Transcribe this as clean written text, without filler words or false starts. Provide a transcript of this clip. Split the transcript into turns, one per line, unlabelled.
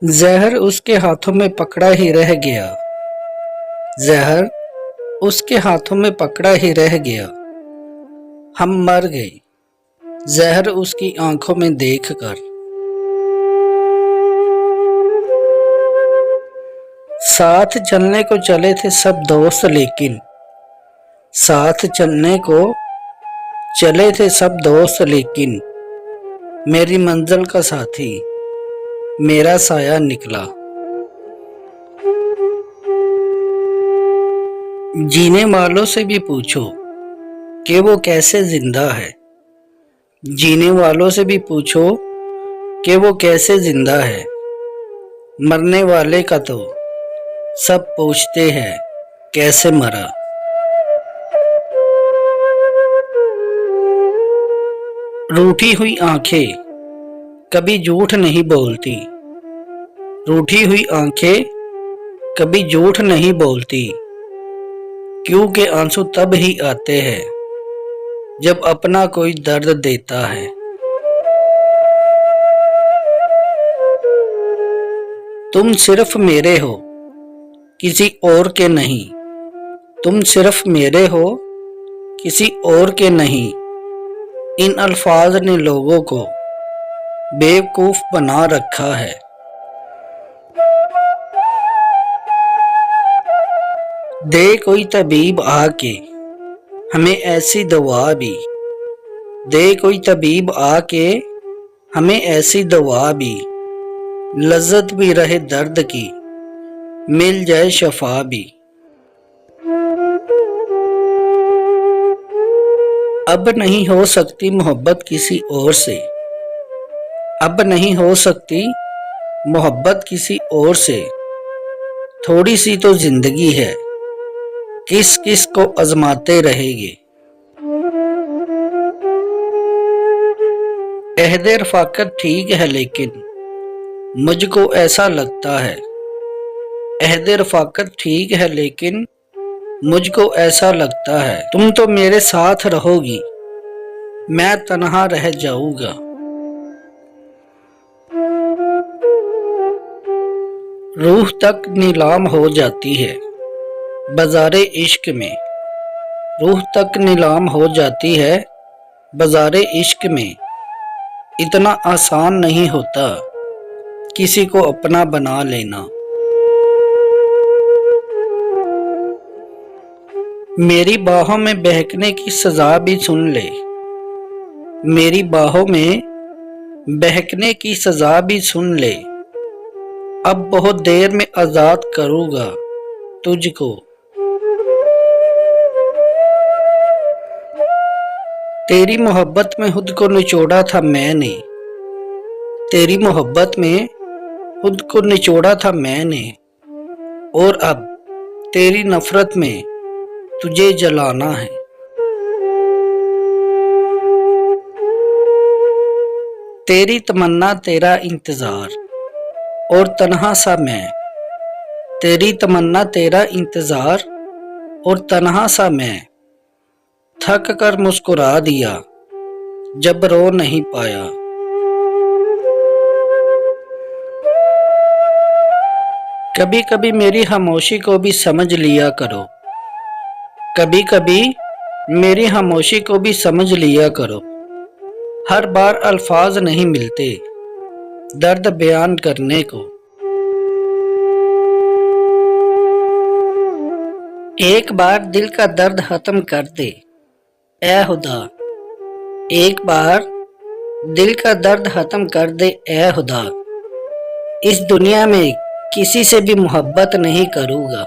जहर उसके हाथों में पकड़ा ही रह गया। जहर उसके हाथों में पकड़ा ही रह गया। हम मर गए जहर उसकी आंखों में देखकर। साथ चलने को चले थे सब दोस्त, लेकिन साथ चलने को चले थे सब दोस्त, लेकिन मेरी मंजिल का साथी मेरा साया निकला। जीने वालों से भी पूछो कि वो कैसे जिंदा है। जीने वालों से भी पूछो कि वो कैसे जिंदा है। मरने वाले का तो सब पूछते हैं कैसे मरा। रूठी हुई आंखें कभी झूठ नहीं बोलती। रूठी हुई आंखें कभी झूठ नहीं बोलती, क्योंकि आंसू तब ही आते हैं जब अपना कोई दर्द देता है। तुम सिर्फ मेरे हो, किसी और के नहीं। तुम सिर्फ मेरे हो, किसी और के नहीं। इन अल्फाज ने लोगों को बेवकूफ बना रखा है। दे कोई तबीब आके हमें ऐसी दवा भी। दे कोई तबीब आके हमें ऐसी दवा भी। लज्जत भी रहे दर्द की, मिल जाए शफा भी। अब नहीं हो सकती मोहब्बत किसी और से। अब नहीं हो सकती मोहब्बत किसी और से। थोड़ी सी तो जिंदगी है, किस किस को आजमाते रहेंगे। अहद रफ़ाकत ठीक है, लेकिन मुझको ऐसा लगता है। अहद रफ़ाकत ठीक है, लेकिन मुझको ऐसा लगता है तुम तो मेरे साथ रहोगी, मैं तन्हा रह जाऊंगा। रूह तक नीलाम हो जाती है बाज़ारे इश्क में। रूह तक नीलाम हो जाती है बाज़ारे इश्क में। इतना आसान नहीं होता किसी को अपना बना लेना। मेरी बाहों में बहकने की सजा भी सुन ले। मेरी बाहों में बहकने की सजा भी सुन ले। अब बहुत देर में आजाद करूंगा तुझको। तेरी मोहब्बत में खुद को निचोड़ा था मैंने। तेरी मोहब्बत में खुद को निचोड़ा था मैंने, और अब तेरी नफरत में तुझे जलाना है। तेरी तमन्ना तेरा इंतजार और तन्हा सा मैं। तेरी तमन्ना तेरा इंतजार और तन्हा सा मैं। थक कर मुस्कुरा दिया जब रो नहीं पाया। कभी कभी मेरी खामोशी को भी समझ लिया करो। कभी कभी मेरी खामोशी को भी समझ लिया करो। हर बार अल्फाज नहीं मिलते दर्द बयान करने को। एक बार दिल का दर्द खत्म कर दे ए खुदा। एक बार दिल का दर्द खत्म कर दे ए खुदा। इस दुनिया में किसी से भी मोहब्बत नहीं करूँगा।